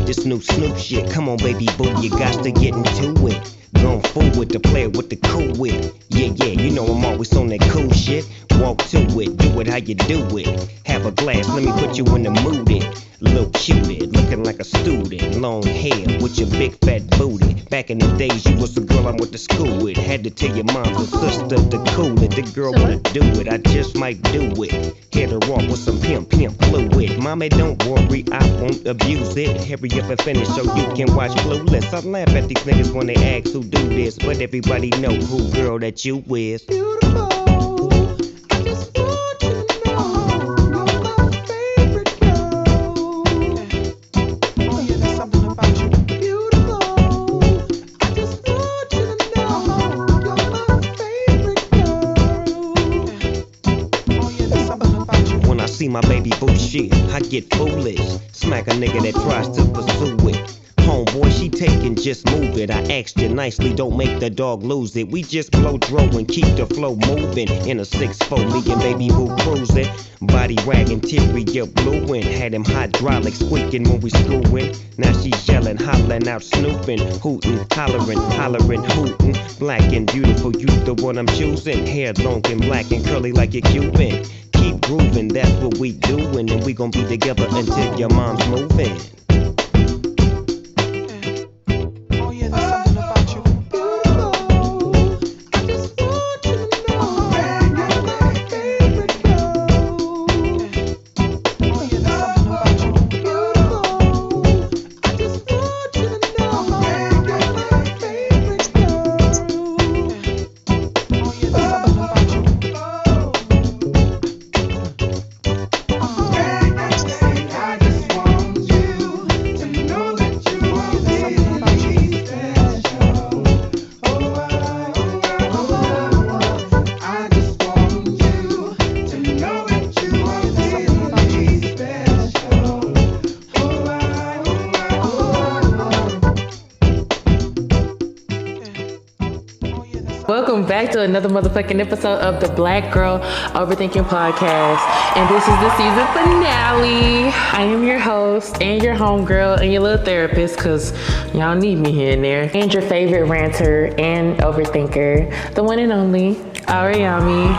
this new Snoop shit. Come on, baby boo, you got to get into it. Going forward to play it with the cool wit. Yeah, you know I'm always on that cool shit. Walk to it, do it how you do it. Have a glass, let me put you in the mood. Little cutie, looking like a student. Long hair with your big fat booty. Back in the days, you was the girl I went to school with. Had to tell your mom or sister to cool it. The girl wanna do it, I just might do it. Hit her off with some pimp fluid. Mommy, don't worry, I won't abuse it. Hurry up and finish so you can watch Clueless. I laugh at these niggas when they ask who do this, but everybody know who girl that you is. Beautiful. I just want you to know you're my favorite girl. Oh yeah, there's something about you. Beautiful. I just want you to know you're my favorite girl. Oh yeah, there's something about you. When I see my baby boo shit, I get foolish. Smack a nigga that tries to pursue it. Homeboy, she taking, just move it. I asked you nicely, don't make the dog lose it. We just blow throw and keep the flow moving. In a 6'4", me and baby boo cruising. Body wagging, interior blueing. Had him hydraulics squeaking when we screwing. Now she yelling, hollering out, snooping, hooting, hollering, hooting. Black and beautiful, you the one I'm choosing. Hair long and black and curly like a Cuban. Keep grooving, that's what we doing. And we gon' be together until your mom's moving. Welcome back to another motherfucking episode of the Black Girl Overthinking podcast. And this is the season finale. I am your host and your homegirl and your little therapist, because y'all need me here and there. And your favorite ranter and overthinker, the one and only Areiyami.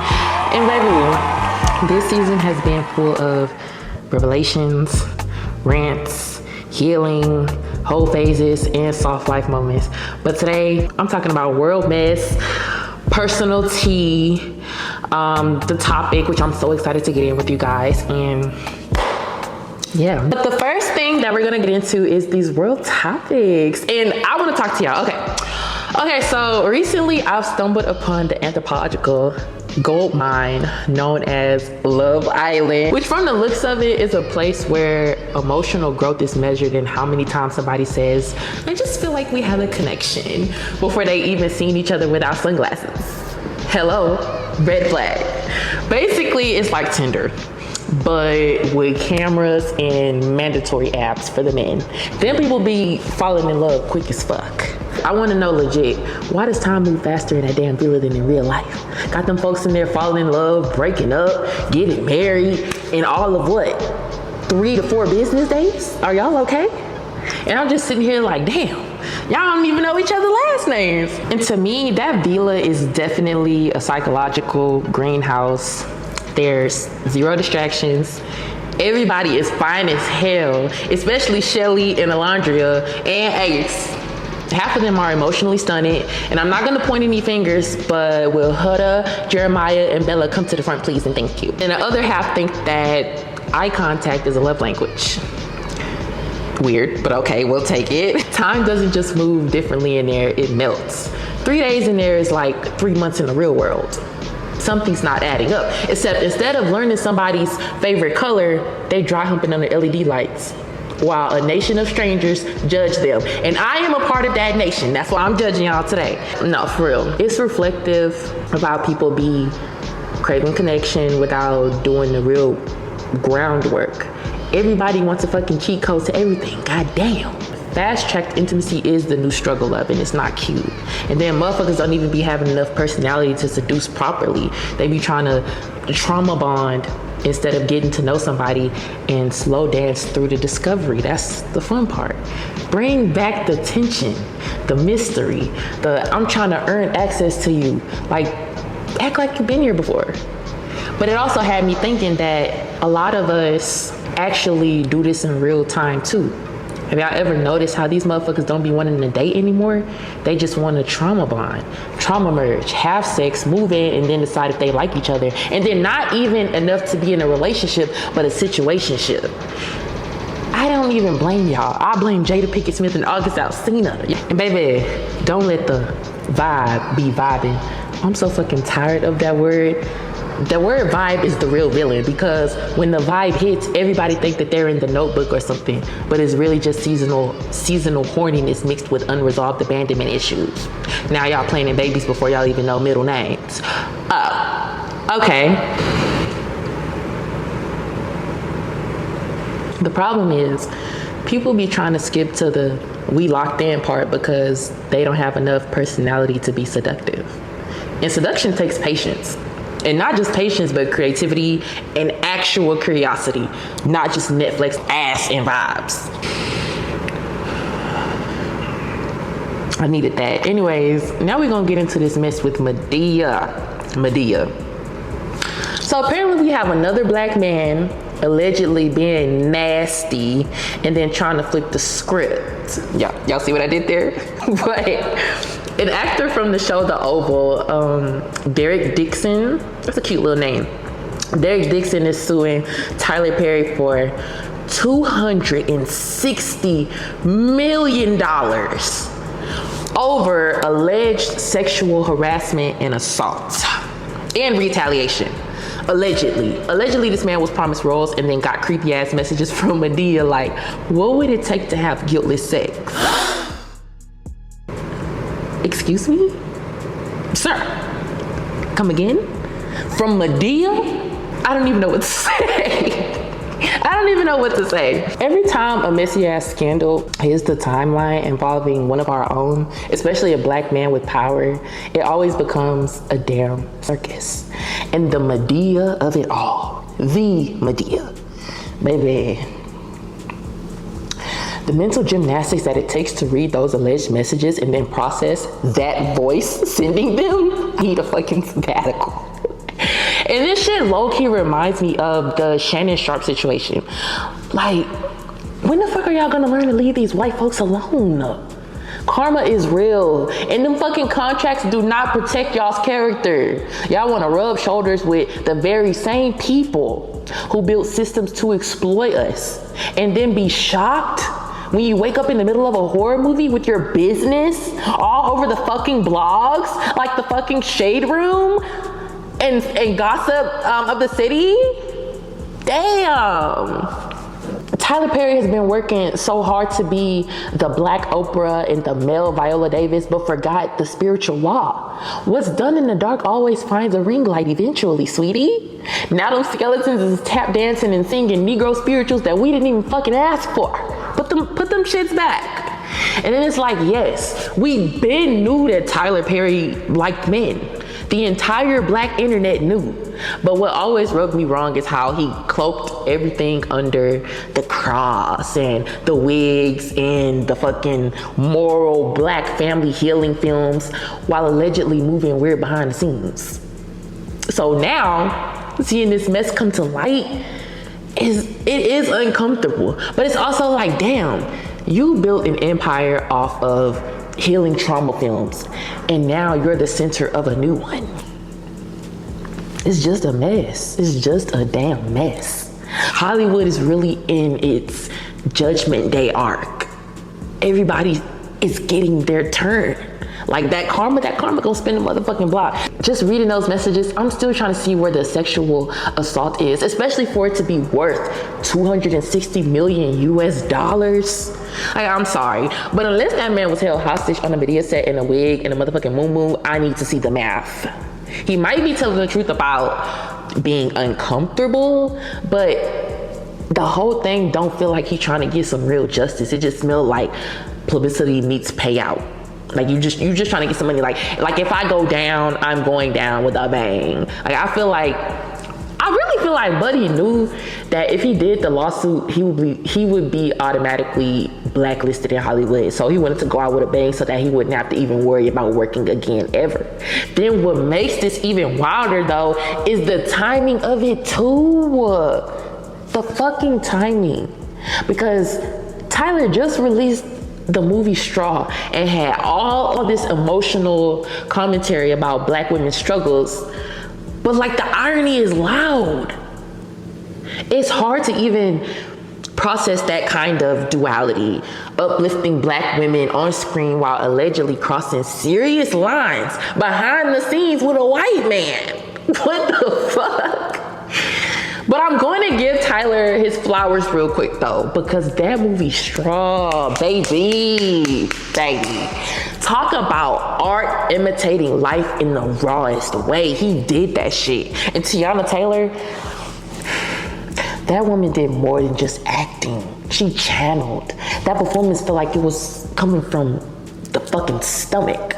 And baby, this season has been full of revelations, rants, healing, whole phases, and soft life moments. But today, I'm talking about world mess, personal tea, the topic, which I'm so excited to get in with you guys. And yeah. But the first thing that we're gonna get into is these world topics. And I wanna talk to y'all, okay, so recently I've stumbled upon the anthropological gold mine known as Love Island, which from the looks of it is a place where emotional growth is measured in how many times somebody says, I just feel like we have a connection, before they even seen each other without sunglasses. Hello, red flag. Basically, it's like Tinder, but with cameras and mandatory apps for the men. Then people be falling in love quick as fuck. I want to know legit, why does time move faster in that damn villa than in real life? Got them folks in there falling in love, breaking up, getting married, in all of what? 3 to 4 business days? Are y'all okay? And I'm just sitting here like, damn, y'all don't even know each other's last names. And to me, that villa is definitely a psychological greenhouse. There's 0 distractions. Everybody is fine as hell, especially Shelly and Alondria and Ace. Half of them are emotionally stunted, and I'm not gonna point any fingers, but will Huda, Jeremiah, and Bella come to the front, please, and thank you. And the other half think that eye contact is a love language. Weird, but okay, we'll take it. Time doesn't just move differently in there, it melts. 3 days in there is like 3 months in the real world. Something's not adding up, except instead of learning somebody's favorite color, they dry humping under LED lights, while a nation of strangers judge them. And I am a part of that nation. That's why I'm judging y'all today. No, for real. It's reflective about people be craving connection without doing the real groundwork. Everybody wants a fucking cheat code to everything. God damn. Fast-tracked intimacy is the new struggle of, and it's not cute. And then motherfuckers don't even be having enough personality to seduce properly. They be trying to trauma bond instead of getting to know somebody and slow dance through the discovery. That's the fun part. Bring back the tension, the mystery, the I'm trying to earn access to you. Like, act like you've been here before. But it also had me thinking that a lot of us actually do this in real time too. Have y'all ever noticed how these motherfuckers don't be wanting to date anymore? They just want to trauma bond, trauma merge, have sex, move in, and then decide if they like each other. And then not even enough to be in a relationship, but a situationship. I don't even blame y'all. I blame Jada Pinkett Smith and August Alsina. And baby, don't let the vibe be vibing. I'm so fucking tired of that word. The word vibe is the real villain, because when the vibe hits, everybody think that they're in The Notebook or something, but it's really just seasonal horniness mixed with unresolved abandonment issues. Now y'all planning babies before y'all even know middle names. Okay. The problem is people be trying to skip to the we locked in part because they don't have enough personality to be seductive. And seduction takes patience. And not just patience, but creativity and actual curiosity. Not just Netflix ass and vibes. I needed that. Anyways, now we're gonna get into this mess with Madea. So apparently we have another black man allegedly being nasty and then trying to flip the script. Y'all see what I did there? But an actor from the show The Oval, Derek Dixon, that's a cute little name. Derek Dixon is suing Tyler Perry for $260 million over alleged sexual harassment and assault and retaliation. Allegedly, this man was promised roles and then got creepy ass messages from Madea like, what would it take to have guiltless sex? Excuse me? Sir, come again? From Madea? I don't even know what to say. Every time a messy ass scandal hits the timeline involving one of our own, especially a black man with power, it always becomes a damn circus. And the Madea of it all, the Madea, baby. The mental gymnastics that it takes to read those alleged messages and then process that voice sending them, I need a fucking sabbatical. And this shit low-key reminds me of the Shannon Sharp situation. Like, when the fuck are y'all gonna learn to leave these white folks alone? Karma is real, and them fucking contracts do not protect y'all's character. Y'all wanna rub shoulders with the very same people who built systems to exploit us, and then be shocked when you wake up in the middle of a horror movie with your business all over the fucking blogs, like the fucking Shade Room and Gossip of the City. Damn. Tyler Perry has been working so hard to be the Black Oprah and the male Viola Davis, but forgot the spiritual law. What's done in the dark always finds a ring light eventually, sweetie. Now those skeletons is tap dancing and singing Negro spirituals that we didn't even fucking ask for. Put them shits back. And then it's like, yes, we been knew that Tyler Perry liked men. The entire black internet knew. But what always rubbed me wrong is how he cloaked everything under the cross and the wigs and the fucking moral black family healing films while allegedly moving weird behind the scenes. So now, seeing this mess come to light, it is uncomfortable. But it's also like, damn, you built an empire off of healing trauma films, and now you're the center of a new one. It's just a mess. It's just a damn mess. Hollywood is really in its Judgment Day arc. Everybody is getting their turn. Like that karma gonna spin the motherfucking block. Just reading those messages, I'm still trying to see where the sexual assault is, especially for it to be worth $260 million US. Like, I'm sorry, but unless that man was held hostage on a Madea set in a wig and a motherfucking moo, I need to see the math. He might be telling the truth about being uncomfortable, but the whole thing don't feel like he's trying to get some real justice. It just smells like publicity meets payout. Like you just trying to get some money. Like if I go down, I'm going down with a bang. I really feel like Buddy knew that if he did the lawsuit, he would be automatically blacklisted in Hollywood. So he wanted to go out with a bang so that he wouldn't have to even worry about working again ever. Then what makes this even wilder though is the timing of it too. The fucking timing. Because Tyler just released the movie Straw and had all of this emotional commentary about black women's struggles, but like the irony is loud. It's hard to even process that kind of duality, uplifting black women on screen while allegedly crossing serious lines behind the scenes with a white man. What the fuck? But I'm going to give Tyler his flowers real quick though, because that movie Straw, baby. Talk about art imitating life in the rawest way. He did that shit. And Teyana Taylor, that woman did more than just acting. She channeled. That performance felt like it was coming from the fucking stomach.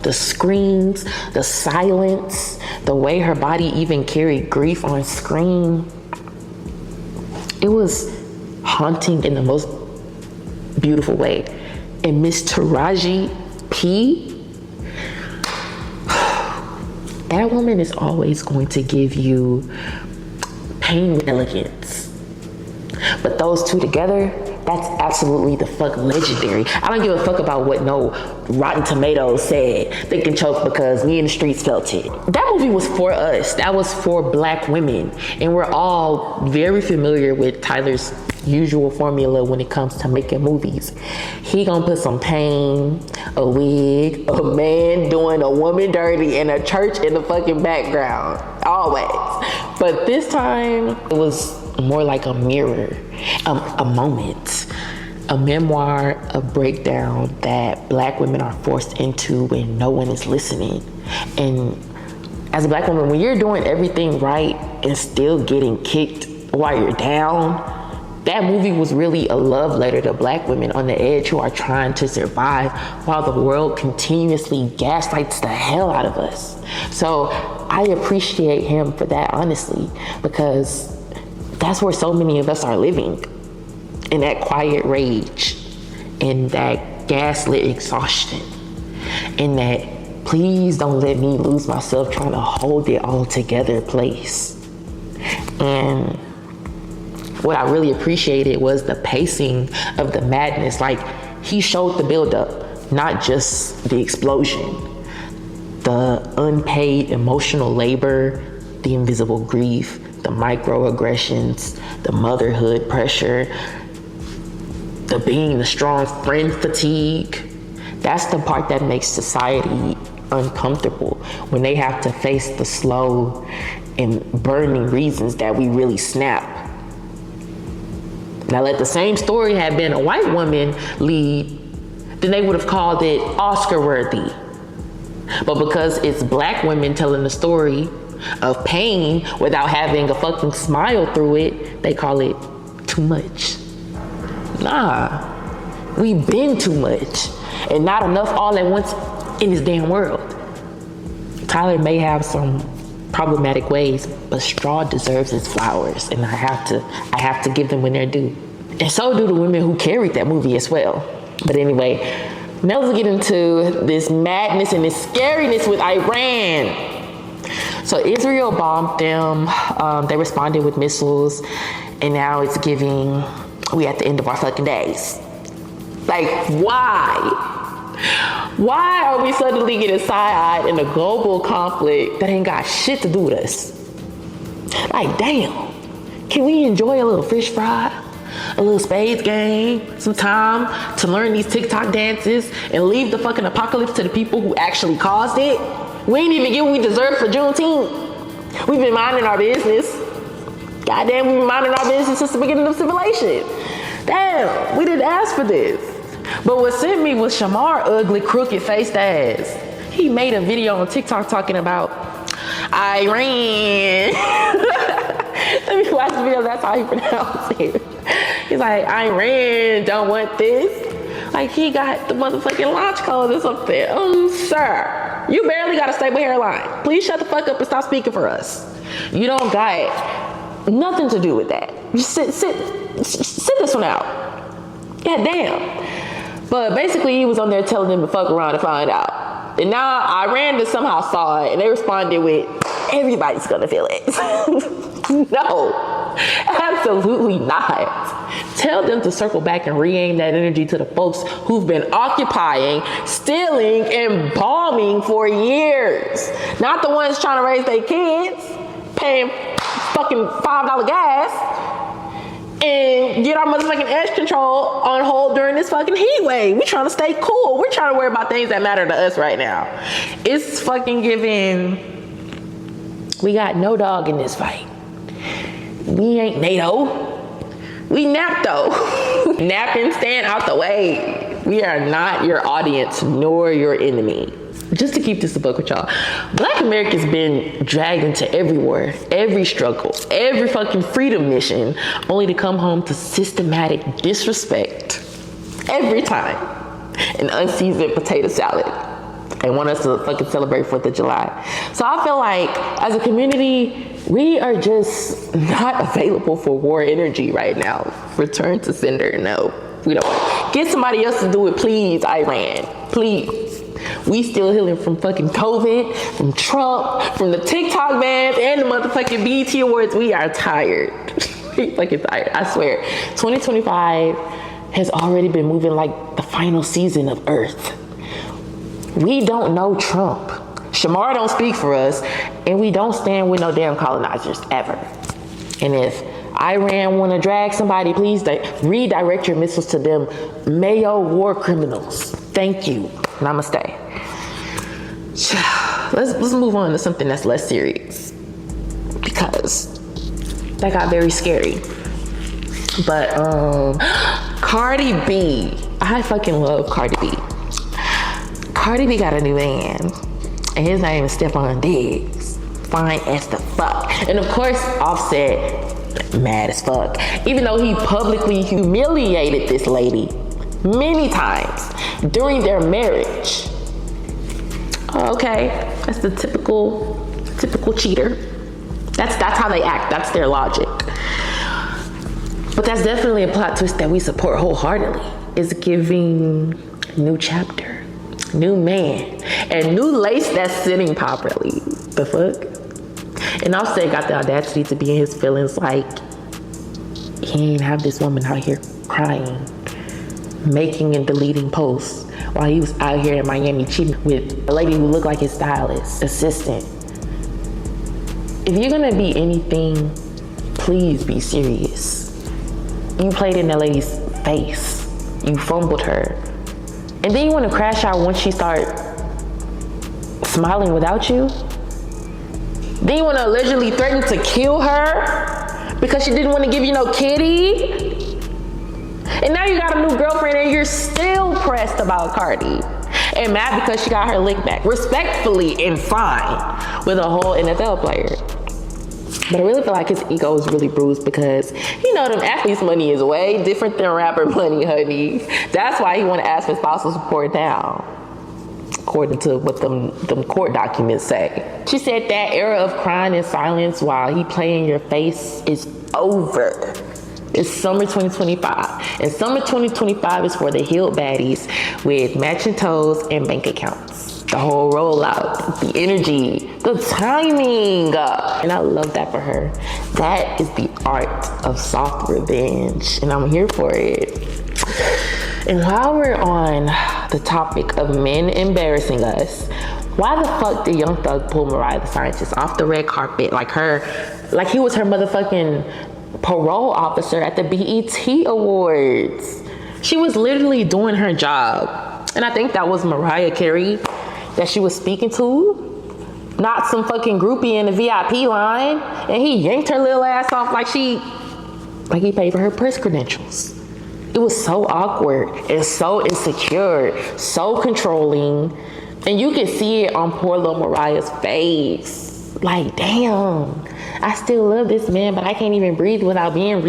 The screams, the silence, the way her body even carried grief on screen. It was haunting in the most beautiful way. And Miss Taraji P, that woman is always going to give you pain with elegance. But those two together, that's absolutely the fuck legendary. I don't give a fuck about what no Rotten Tomatoes said. They can choke because we in the streets felt it. That movie was for us. That was for black women. And we're all very familiar with Tyler's usual formula when it comes to making movies. He gonna put some pain, a wig, a man doing a woman dirty, and a church in the fucking background. Always. But this time, it was more like a mirror, a moment, a memoir, a breakdown that black women are forced into when no one is listening. And as a black woman, when you're doing everything right and still getting kicked while you're down, that movie was really a love letter to black women on the edge who are trying to survive while the world continuously gaslights the hell out of us. So I appreciate him for that, honestly, because that's where so many of us are living, in that quiet rage, in that gaslit exhaustion, in that please don't let me lose myself trying to hold it all together place. And what I really appreciated was the pacing of the madness. Like, he showed the buildup, not just the explosion. The unpaid emotional labor, the invisible grief, the microaggressions, the motherhood pressure, the being the strong friend fatigue. That's the part that makes society uncomfortable, when they have to face the slow and burning reasons that we really snap. Now, let the same story have been a white woman lead, then they would have called it Oscar worthy. But because it's black women telling the story of pain without having a fucking smile through it, they call it too much. Nah, we've been too much and not enough all at once in this damn world. Tyler may have some problematic ways, but Straw deserves its flowers, and I have to give them when they're due. And so do the women who carried that movie as well. But anyway, now let's get into this madness and this scariness with Iran. So Israel bombed them, they responded with missiles, and now it's giving, we at the end of our fucking days. Like, why? Why are we suddenly getting side-eyed in a global conflict that ain't got shit to do with us? Like, damn, can we enjoy a little fish fry, a little spades game, some time to learn these TikTok dances and leave the fucking apocalypse to the people who actually caused it? We ain't even get what we deserve for Juneteenth. We've been minding our business. Goddamn, we've been minding our business since the beginning of civilization. Damn, we didn't ask for this. But what sent me was Shamar ugly, crooked-faced ass. He made a video on TikTok talking about Iran. Let me watch the video, that's how he pronounced it. He's like, Iran don't want this. Like, he got the motherfucking launch code or something. Sir, you barely got a stable hairline. Please shut the fuck up and stop speaking for us. You don't got Nothing to do with that. Just sit this one out. God damn. But basically, he was on there telling them to fuck around and find out. And now Iran just somehow saw it, and they responded with, everybody's gonna feel it. No, absolutely not. Tell them to circle back and re-aim that energy to the folks who've been occupying, stealing, and bombing for years. Not the ones trying to raise their kids, paying fucking $5 gas, and get our motherfucking edge control on hold during this fucking heat wave. We trying to stay cool. We're trying to worry about things that matter to us right now. It's fucking giving, we got no dog in this fight. We ain't NATO. We NAPTO. Nap and stand out the way. We are not your audience nor your enemy. Just to keep this a book with y'all, Black America's been dragged into every war, every struggle, every fucking freedom mission, only to come home to systematic disrespect every time. An unseasoned potato salad. And want us to fucking celebrate 4th of July. So I feel like as a community, we are just not available for war energy right now. Return to sender, no. We don't. Get somebody else to do it, please, Iran. Please. We still healing from fucking COVID, from Trump, from the TikTok bans, and the motherfucking BET Awards. We are tired. We fucking tired, I swear. 2025 has already been moving like the final season of Earth. We don't know Trump. Shamar don't speak for us, and we don't stand with no damn colonizers, ever. And if Iran want to drag somebody, please redirect your missiles to them Mayo war criminals. Thank you. Namaste. Let's move on to something that's less serious, because that got very scary. But Cardi B, I fucking love Cardi B. Cardi B got a new man, and his name is Stephon Diggs. Fine as the fuck. And of course, Offset, mad as fuck. Even though he publicly humiliated this lady many times during their marriage. Okay, that's the typical cheater. That's how they act. That's their logic. But that's definitely a plot twist that we support wholeheartedly. It's giving new chapter, new man, and new lace that's sitting properly. The fuck? And Offset got the audacity to be in his feelings like he ain't have this woman out here crying, making and deleting posts while he was out here in Miami cheating with a lady who looked like his stylist, assistant. If you're gonna be anything, please be serious. You played in that lady's face. You fumbled her. And then you wanna crash out once she start smiling without you? Then you wanna allegedly threaten to kill her because she didn't wanna give you no kitty? And now you got a new girlfriend and you're still pressed about Cardi. And mad because she got her lick back. Respectfully and fine with a whole NFL player. But I really feel like his ego is really bruised because, you know, them athletes' money is way different than rapper money, honey. That's why he want to ask for spousal support now, according to what them court documents say. She said that era of crying in silence while he play in your face is over. It's summer 2025. And summer 2025 is for the healed baddies with matching toes and bank accounts. The whole rollout, the energy, the timing. And I love that for her. That is the art of soft revenge. And I'm here for it. And while we're on the topic of men embarrassing us, why the fuck did Young Thug pull Mariah the Scientist off the red carpet like he was her motherfucking parole officer at the BET Awards? She was literally doing her job. And I think that was Mariah Carey that she was speaking to, not some fucking groupie in the VIP line. And he yanked her little ass off like he paid for her press credentials. It was so awkward and so insecure, so controlling. And you could see it on poor little Mariah's face. Like, damn, I still love this man, but I can't even breathe without being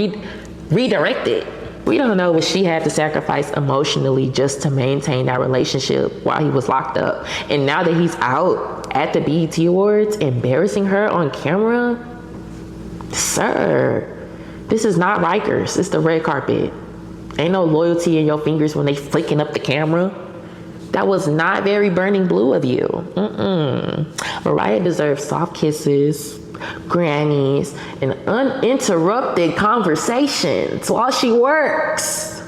redirected. We don't know what she had to sacrifice emotionally just to maintain that relationship while he was locked up. And now that he's out at the BET Awards, embarrassing her on camera, Sir, this is not Rikers. It's the red carpet. Ain't no loyalty in your fingers when they flicking up the camera. That was not very burning blue of you. Mariah deserves soft kisses, Grammys, and uninterrupted conversations while she works.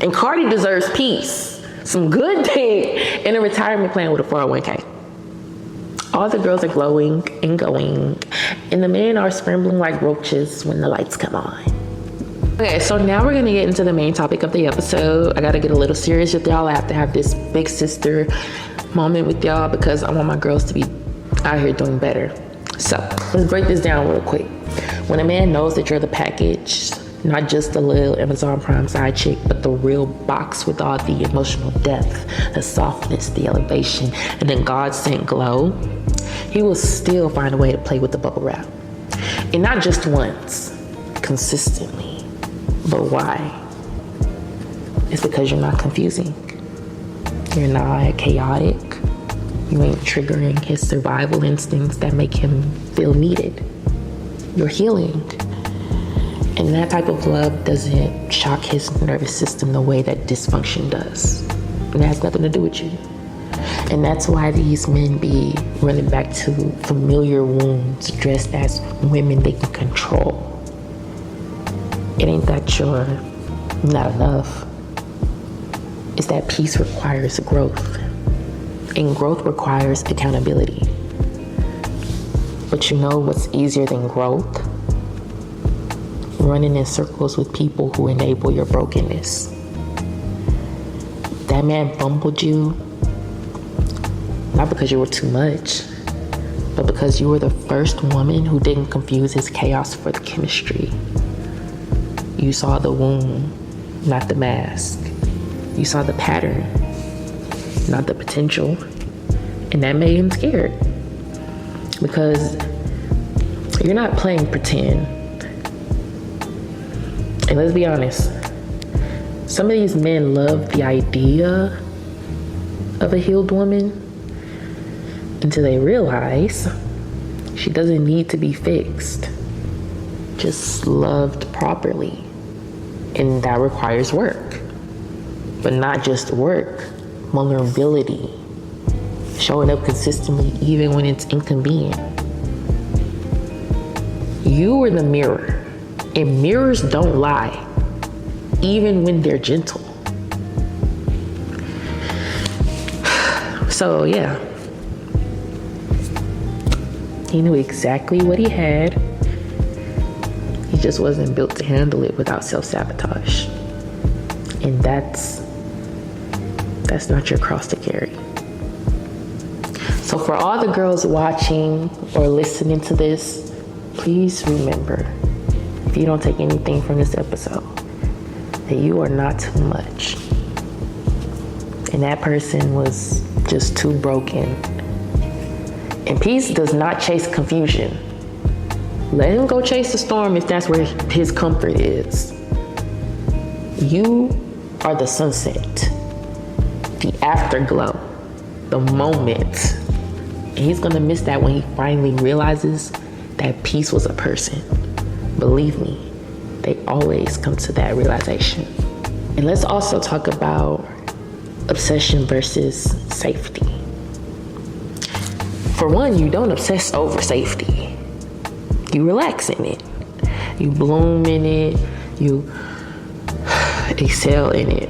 And Cardi deserves peace, some good thing, and a retirement plan with a 401k. All the girls are glowing and going, and the men are scrambling like roaches when the lights come on. Okay, so now we're gonna get into the main topic of the episode. I gotta get a little serious with y'all. I have to have this big sister moment with y'all because I want my girls to be out here doing better. So let's break this down real quick. When a man knows that you're the package, not just the little Amazon Prime side chick, but the real box with all the emotional depth, the softness, the elevation, and then God sent glow, he will still find a way to play with the bubble wrap. And not just once, consistently. But why? It's because you're not confusing. You're not chaotic. You ain't triggering his survival instincts that make him feel needed. You're healing. And that type of love doesn't shock his nervous system the way that dysfunction does. And it has nothing to do with you. And that's why these men be running back to familiar wounds dressed as women they can control. It ain't that you're not enough. It's that peace requires growth. And growth requires accountability. But you know what's easier than growth? Running in circles with people who enable your brokenness. That man fumbled you, not because you were too much, but because you were the first woman who didn't confuse his chaos for the chemistry. You saw the wound, not the mask. You saw the pattern, not the potential. And that made him scared. Because you're not playing pretend. And let's be honest, some of these men love the idea of a healed woman until they realize she doesn't need to be fixed, just loved properly. And that requires work, but not just work, vulnerability, showing up consistently even when it's inconvenient. You are the mirror, and mirrors don't lie, even when they're gentle. So yeah, he knew exactly what he had. He just wasn't built to handle it without self-sabotage. And that's not your cross to carry. So for all the girls watching or listening to this, please remember, if you don't take anything from this episode, that you are not too much. And that person was just too broken. And peace does not chase confusion. Let him go chase the storm if that's where his comfort is. You are the sunset, the afterglow, the moment. And he's gonna miss that when he finally realizes that peace was a person. Believe me, they always come to that realization. And let's also talk about obsession versus safety. For one, you don't obsess over safety. You relax in it. You bloom in it. You excel in it.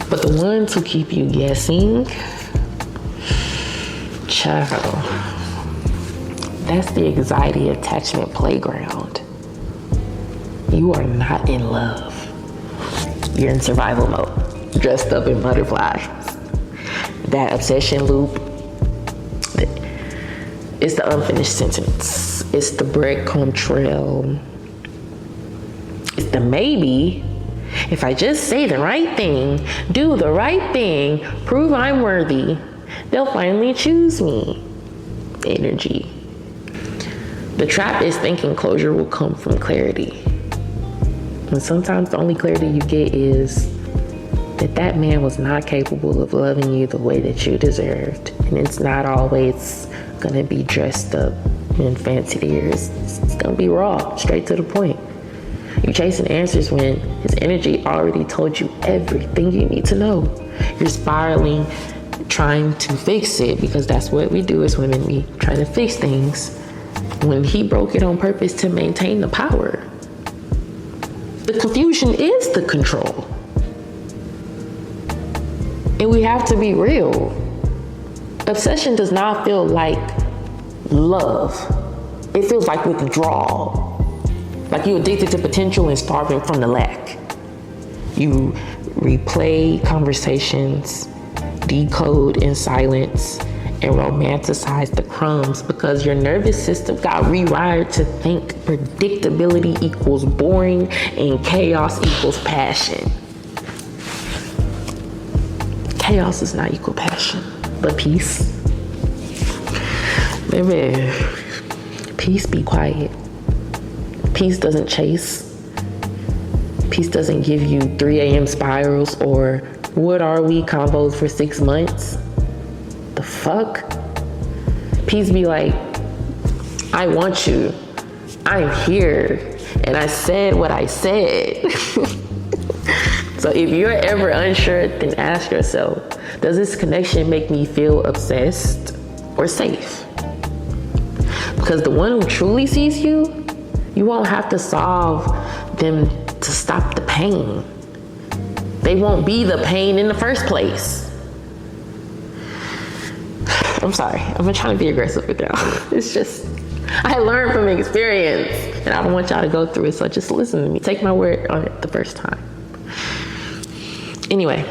But the ones who keep you guessing, child, that's the anxiety attachment playground. You are not in love. You're in survival mode, dressed up in butterflies. That obsession loop, it's the unfinished sentence. It's the breadcrumb trail. It's the maybe. If I just say the right thing, do the right thing, prove I'm worthy, they'll finally choose me. Energy. The trap is thinking closure will come from clarity. And sometimes the only clarity you get is that man was not capable of loving you the way that you deserved. And it's not always gonna be dressed up and fancy to yours. It's gonna be raw, straight to the point. You're chasing answers when his energy already told you everything you need to know. You're spiraling, trying to fix it, because that's what we do as women. We try to fix things when he broke it on purpose to maintain the power. The confusion is the control. And we have to be real. Obsession does not feel like love. It feels like withdrawal. Like you're addicted to potential and starving from the lack. You replay conversations, decode in silence, and romanticize the crumbs because your nervous system got rewired to think predictability equals boring and chaos equals passion. Chaos does not equal passion, but peace. Baby, peace be quiet. Peace doesn't chase. Peace doesn't give you 3 a.m. spirals or what are we combos for 6 months. The fuck? Peace be like, I want you. I'm here. And I said what I said. So if you're ever unsure, then ask yourself, does this connection make me feel obsessed or safe? Because the one who truly sees you, you won't have to solve them to stop the pain. They won't be the pain in the first place. I'm sorry, I'm not trying to be aggressive with y'all. It's just, I learned from experience and I don't want y'all to go through it, so just listen to me. Take my word on it the first time. Anyway,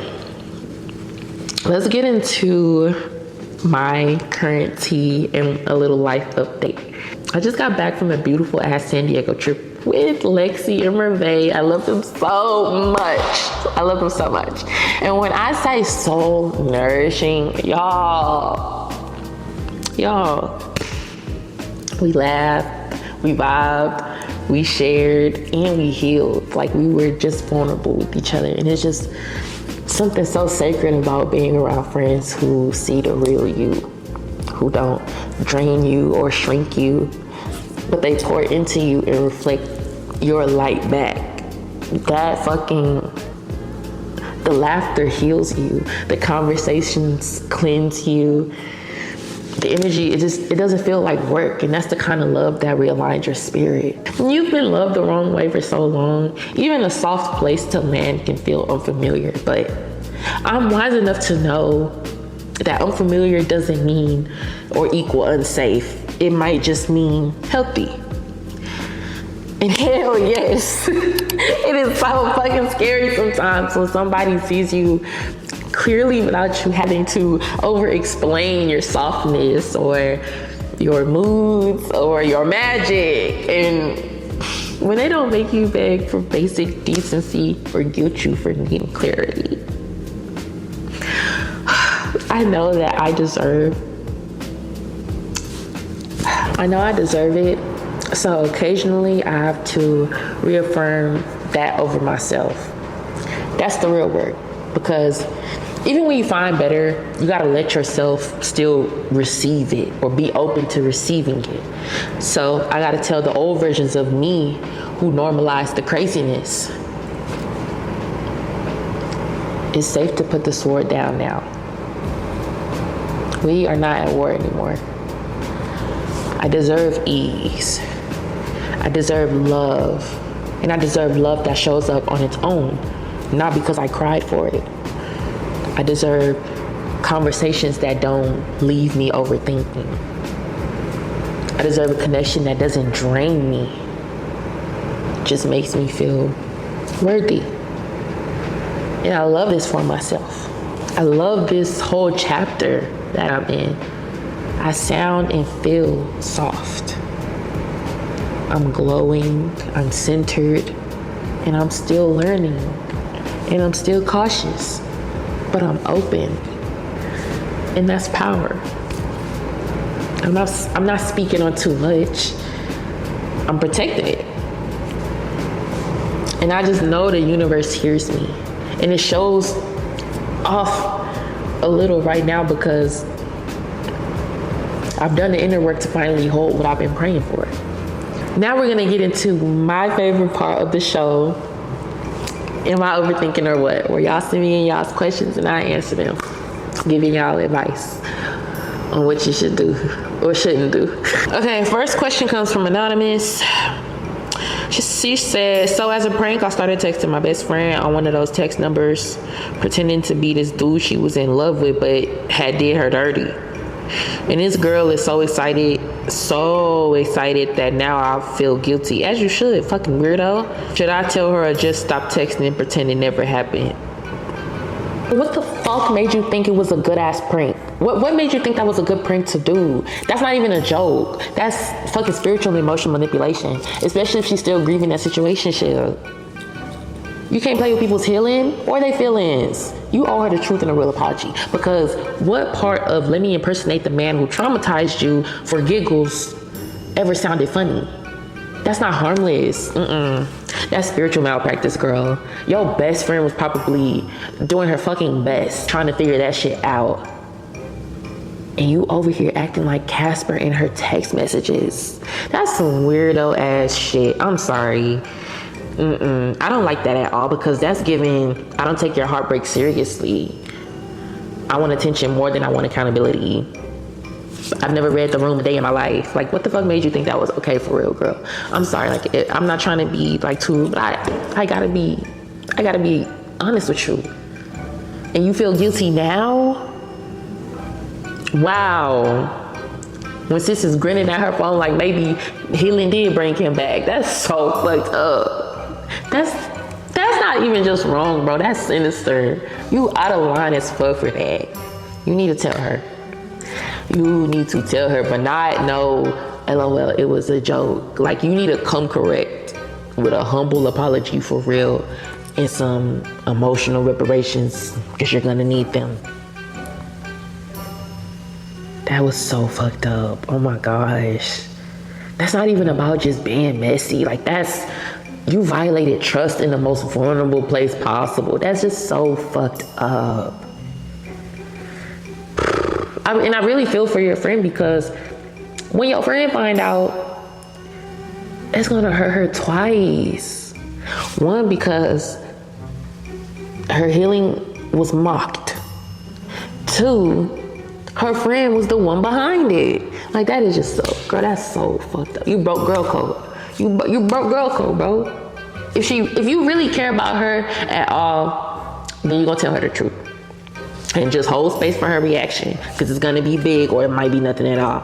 let's get into my current tea and a little life update. I just got back from a beautiful ass San Diego trip with Lexi and Merve. I love them so much. And when I say soul nourishing, y'all, we laughed, we vibed, we shared, and we healed. Like we were just vulnerable with each other. And it's just something so sacred about being around friends who see the real you, who don't drain you or shrink you, but they pour into you and reflect your light back. The laughter heals you. The conversations cleanse you. The energy, it doesn't feel like work. And that's the kind of love that realigns your spirit. When you've been loved the wrong way for so long, even a soft place to land can feel unfamiliar. But I'm wise enough to know that unfamiliar doesn't mean or equal unsafe. It might just mean healthy. And hell yes, it is so fucking scary sometimes when somebody sees you clearly without you having to over-explain your softness or your moods or your magic. And when they don't make you beg for basic decency or guilt you for needing clarity. I know that I deserve it. So occasionally I have to reaffirm that over myself. That's the real work. Because even when you find better, you gotta let yourself still receive it or be open to receiving it. So I gotta tell the old versions of me who normalized the craziness, it's safe to put the sword down now. We are not at war anymore. I deserve ease. I deserve love. And I deserve love that shows up on its own, not because I cried for it. I deserve conversations that don't leave me overthinking. I deserve a connection that doesn't drain me, just makes me feel worthy. And I love this for myself. I love this whole chapter that I'm in. I sound and feel soft. I'm glowing, I'm centered, and I'm still learning, and I'm still cautious, but I'm open, and that's power. I'm not speaking on too much. I'm protecting it. And I just know the universe hears me, and it shows off a little right now because I've done the inner work to finally hold what I've been praying for. Now we're gonna get into my favorite part of the show. Am I overthinking or what? Where y'all send me in y'all's questions and I answer them, giving y'all advice on what you should do or shouldn't do. Okay, first question comes from Anonymous. She said, so as a prank, I started texting my best friend on one of those text numbers, pretending to be this dude she was in love with, but had did her dirty. And this girl is so excited that now I feel guilty. As you should, fucking weirdo. Should I tell her or just stop texting and pretend it never happened? What the fuck made you think it was a good ass prank? What made you think that was a good prank to do? That's not even a joke. That's fucking spiritual and emotional manipulation. Especially if she's still grieving that situation shit. You can't play with people's healing or their feelings. You owe her the truth and a real apology. Because what part of let me impersonate the man who traumatized you for giggles ever sounded funny? That's not harmless. That's spiritual malpractice, girl. Your best friend was probably doing her fucking best trying to figure that shit out. And you over here acting like Casper in her text messages. That's some weirdo ass shit. I'm sorry. I don't like that at all because that's giving, I don't take your heartbreak seriously. I want attention more than I want accountability. I've never read The Room a day in my life. Like, what the fuck made you think that was okay for real, girl? I'm sorry, like, I'm not trying to be like too rude, but I gotta be honest with you. And you feel guilty now? Wow. When sis is grinning at her phone like maybe healing did bring him back. That's so fucked up. That's not even just wrong, bro. That's sinister. You out of line as fuck for that. You need to tell her. You need to tell her, but not no, LOL, it was a joke. Like, you need to come correct with a humble apology for real and some emotional reparations because you're gonna need them. That was so fucked up. Oh my gosh. That's not even about just being messy. Like, you violated trust in the most vulnerable place possible. That's just so fucked up. And I really feel for your friend because when your friend find out, it's gonna hurt her twice. One, because her healing was mocked. Two, her friend was the one behind it. Like, that is just so, girl, that's so fucked up. You broke girl code. You broke girl code, bro. If you really care about her at all, then you're gonna tell her the truth. And just hold space for her reaction, because it's gonna be big or it might be nothing at all.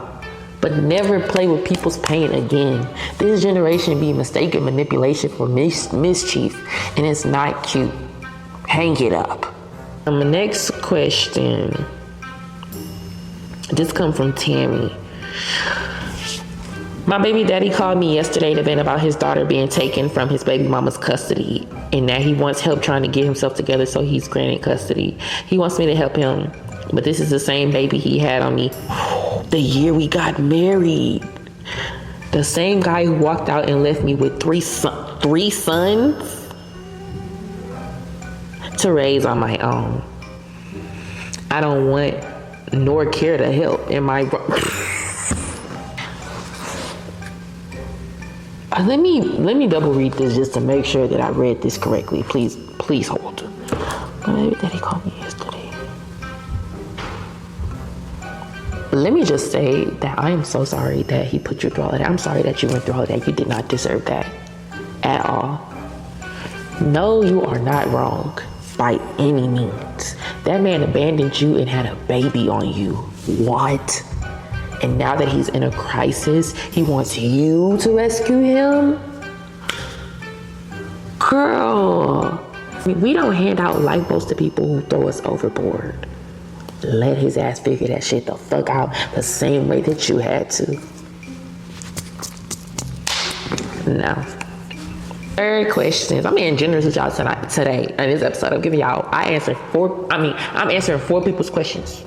But never play with people's pain again. This generation be mistaken manipulation for mischief, and it's not cute. Hang it up. The next question. This comes from Tammy. My baby daddy called me yesterday to vent about his daughter being taken from his baby mama's custody and that he wants help trying to get himself together, so he's granted custody. He wants me to help him, but this is the same baby he had on me the year we got married. The same guy who walked out and left me with three sons to raise on my own. I don't want nor care to help. Am I wrong? Let me double read this just to make sure that I read this correctly. Please hold. Maybe Daddy called me yesterday. Let me just say that I am so sorry that he put you through all of that. I'm sorry that you went through all of that. You did not deserve that at all. No, you are not wrong by any means. That man abandoned you and had a baby on you. What? And now that he's in a crisis, he wants you to rescue him? Girl, we don't hand out lifeboats to people who throw us overboard. Let his ass figure that shit the fuck out the same way that you had to. No. Third questions. I'm being generous with y'all today in this episode. I'm giving y'all, I'm answering 4 people's questions.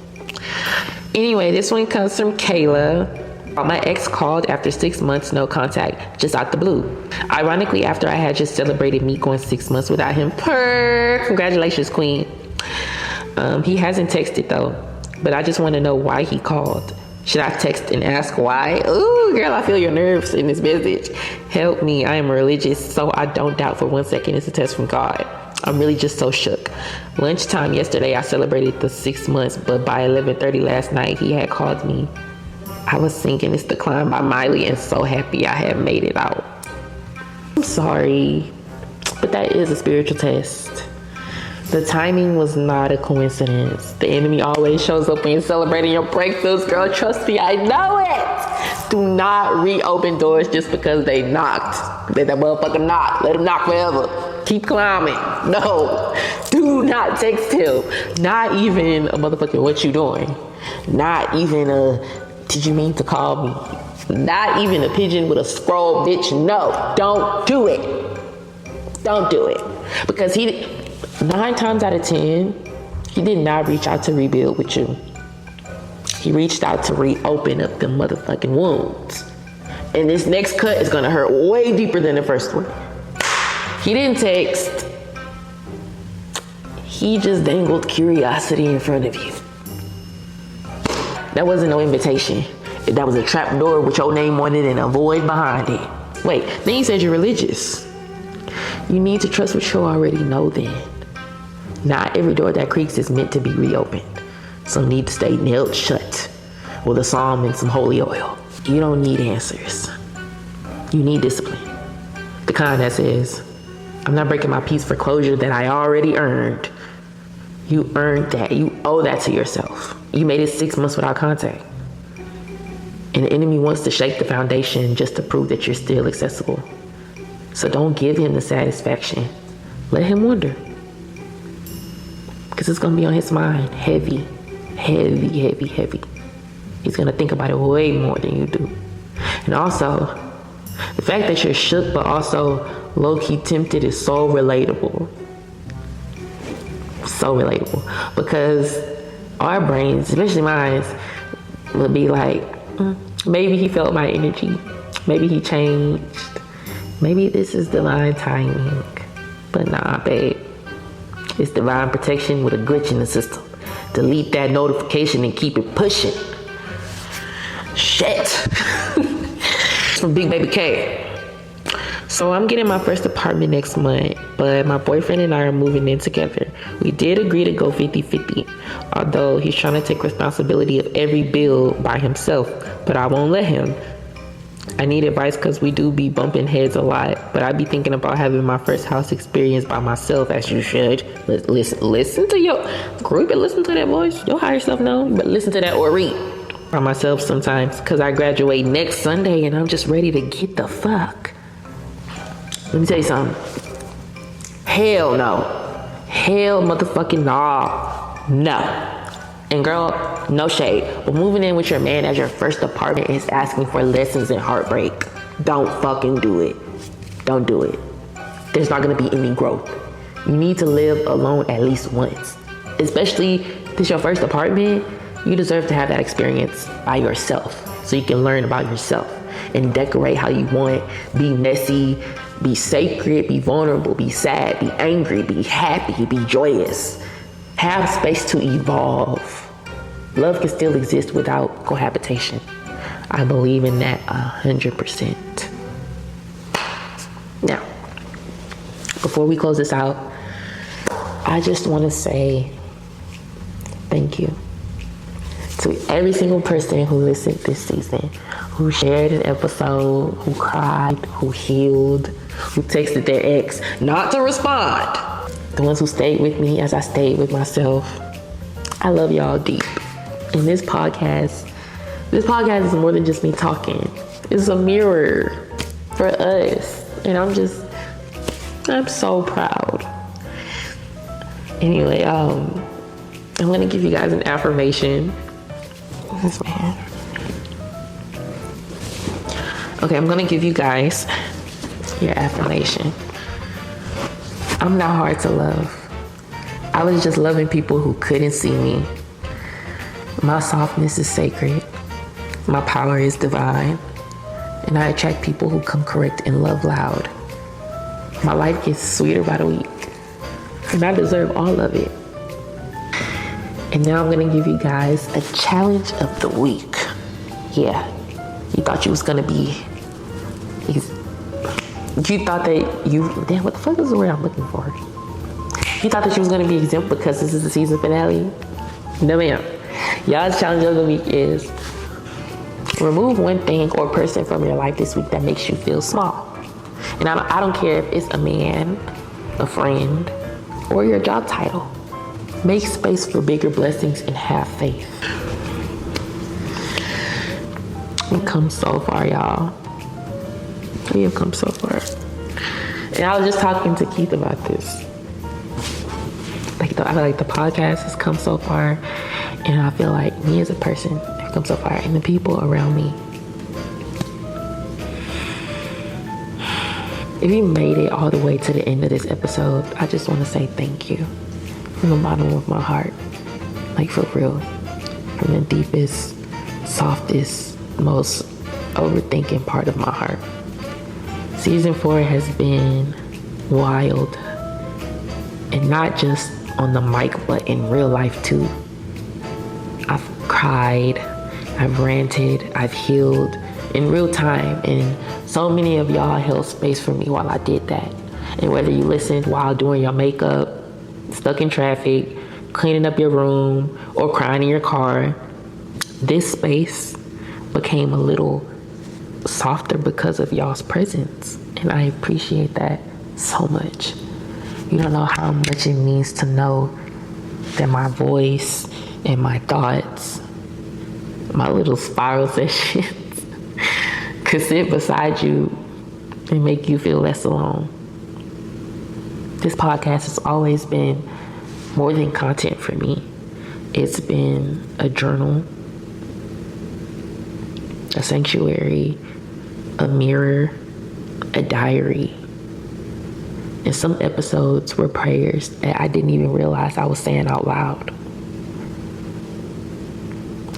Anyway, this one comes from Kayla. My ex called after 6 months, no contact, just out the blue. Ironically, after I had just celebrated me going 6 months without him. Congratulations, queen. He hasn't texted though, but I just want to know why he called. Should I text and ask why? Ooh, girl, I feel your nerves in this message. Help me. I am religious, so I don't doubt for 1 second it's a test from God. I'm really just so shook. Lunchtime yesterday, I celebrated the 6 months, but by 11:30 last night, he had called me. I was singing It's the Climb by Miley and so happy I had made it out. I'm sorry, but that is a spiritual test. The timing was not a coincidence. The enemy always shows up when you're celebrating your breakthroughs, girl. Trust me, I know it. Do not reopen doors just because they knocked. Let that motherfucker knock. Let him knock forever. Keep climbing. No. Do not text him. Not even a motherfucking what you doing. Not even a did you mean to call me? Not even a pigeon with a scroll, bitch. No. Don't do it. Don't do it. Because 9 times out of 10, he did not reach out to rebuild with you. He reached out to reopen up the motherfucking wounds. And this next cut is gonna hurt way deeper than the first one. He didn't text. He just dangled curiosity in front of you. That wasn't no invitation. That was a trap door with your name on it and a void behind it. Wait, then you said you're religious. You need to trust what you already know then. Not every door that creaks is meant to be reopened. Some need to stay nailed shut with a psalm and some holy oil. You don't need answers. You need discipline. The kind that says, I'm not breaking my peace for closure that I already earned. You earned that. You owe that to yourself. You made it 6 months without contact. And the enemy wants to shake the foundation just to prove that you're still accessible. So don't give him the satisfaction. Let him wonder. Because it's going to be on his mind. Heavy, heavy, heavy, heavy. He's going to think about it way more than you do. And also, the fact that you're shook but also low-key tempted is so relatable. So relatable. Because our brains, especially mine, will be like, maybe he felt my energy. Maybe he changed. Maybe this is divine timing. But nah, babe. It's divine protection with a glitch in the system. Delete that notification and keep it pushing. Shit. It's from Big Baby K. So I'm getting my first apartment next month, but my boyfriend and I are moving in together. We did agree to go 50-50, although he's trying to take responsibility of every bill by himself, but I won't let him. I need advice because we do be bumping heads a lot, but I be thinking about having my first house experience by myself, as you should. Listen to your group and listen to that voice. Your higher self know, but listen to that or read by myself sometimes because I graduate next Sunday and I'm just ready to get the fuck. Let me tell you something. Hell no. Hell motherfucking no. And girl, no shade, but moving in with your man as your first apartment is asking for lessons in heartbreak. Don't fucking do it. Don't do it. There's not gonna be any growth. You need to live alone at least once. Especially if it's your first apartment, you deserve to have that experience by yourself so you can learn about yourself and decorate how you want. Be messy, be sacred, be vulnerable, be sad, be angry, be happy, be joyous. Have space to evolve. Love can still exist without cohabitation. I believe in that 100%. Now, before we close this out, I just want to say thank you to every single person who listened this season, who shared an episode, who cried, who healed, who texted their ex not to respond. The ones who stayed with me as I stayed with myself. I love y'all deep. And this podcast is more than just me talking. It's a mirror for us. And I'm so proud. Anyway, I'm gonna give you guys an affirmation. This man. Okay, I'm gonna give you guys your affirmation. I'm not hard to love. I was just loving people who couldn't see me. My softness is sacred. My power is divine. And I attract people who come correct and love loud. My life gets sweeter by the week. And I deserve all of it. And now I'm gonna give you guys a challenge of the week. yeah, you thought you was gonna be, you thought that damn, what the fuck is the word I'm looking for? You thought that you was gonna be exempt because this is the season finale? No ma'am. Y'all's challenge of the week is remove one thing or person from your life this week that makes you feel small. And I don't care if it's a man, a friend, or your job title. Make space for bigger blessings and have faith. We've come so far, y'all. We have come so far. And I was just talking to Keith about this. I feel like the podcast has come so far, and I feel like me as a person have come so far, and the people around me. If you made it all the way to the end of this episode, I just want to say thank you from the bottom of my heart. Like, for real. From the deepest, softest, most overthinking part of my heart. Season 4 has been wild. And not just on the mic, but in real life too. I've cried, I've ranted, I've healed in real time, and so many of y'all held space for me while I did that. And whether you listened while doing your makeup, stuck in traffic, cleaning up your room, or crying in your car, this space became a little softer because of y'all's presence. And I appreciate that so much. You don't know how much it means to know that my voice and my thoughts, my little spiral sessions, could sit beside you and make you feel less alone. This podcast has always been more than content for me. It's been a journal, a sanctuary, a mirror, a diary. And some episodes were prayers that I didn't even realize I was saying out loud.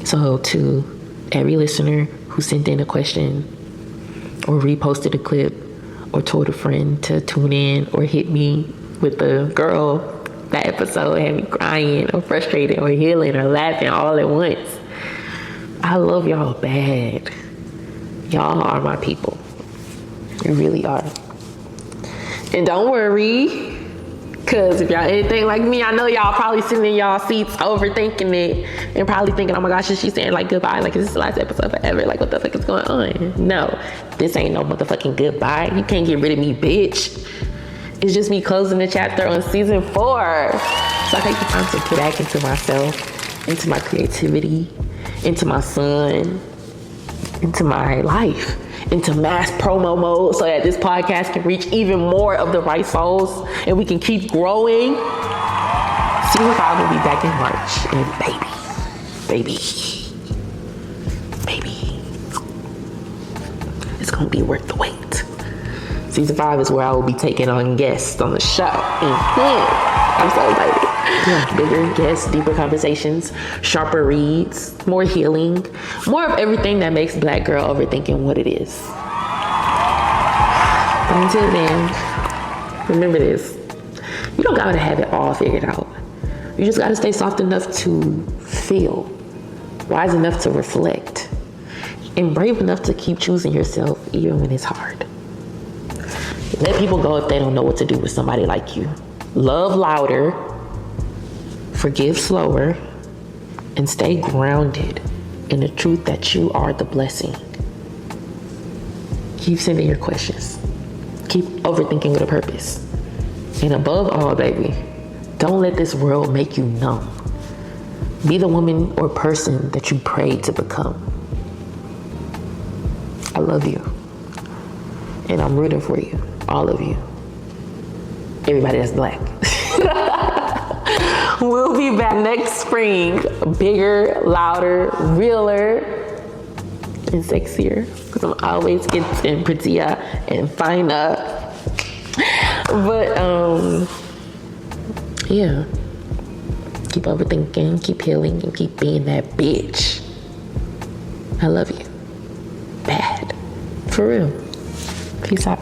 So to every listener who sent in a question or reposted a clip or told a friend to tune in or hit me with the girl, that episode had me crying or frustrated or healing or laughing all at once. I love y'all bad. Y'all are my people. You really are. And don't worry, because if y'all anything like me, I know y'all probably sitting in y'all seats overthinking it and probably thinking, oh my gosh, is she saying like goodbye? Like, is this the last episode forever? Like, what the fuck is going on? No, this ain't no motherfucking goodbye. You can't get rid of me, bitch. It's just me closing the chapter on season 4. So I take the time to put back into myself, into my creativity, into my son, into my life, into mass promo mode so that this podcast can reach even more of the right souls and we can keep growing. Season 5 will be back in March. And baby, it's gonna be worth the wait. Season 5 is where I will be taking on guests on the show. I'm so excited. Yeah, bigger guests, deeper conversations, sharper reads, more healing, more of everything that makes Black Girl Overthinking what it is. But until then, remember this. You don't gotta have it all figured out. You just gotta stay soft enough to feel, wise enough to reflect, and brave enough to keep choosing yourself even when it's hard. Let people go if they don't know what to do with somebody like you. Love louder, forgive slower, and stay grounded in the truth that you are the blessing. Keep sending your questions. Keep overthinking with a purpose. And above all, baby, don't let this world make you numb. Be the woman or person that you prayed to become. I love you. And I'm rooting for you. All of you. Everybody that's Black. We'll be back next spring. Bigger, louder, realer, and sexier. Because I'm always getting prettier and finer. But, yeah. Keep overthinking, keep healing, and keep being that bitch. I love you. Bad. For real. Peace out.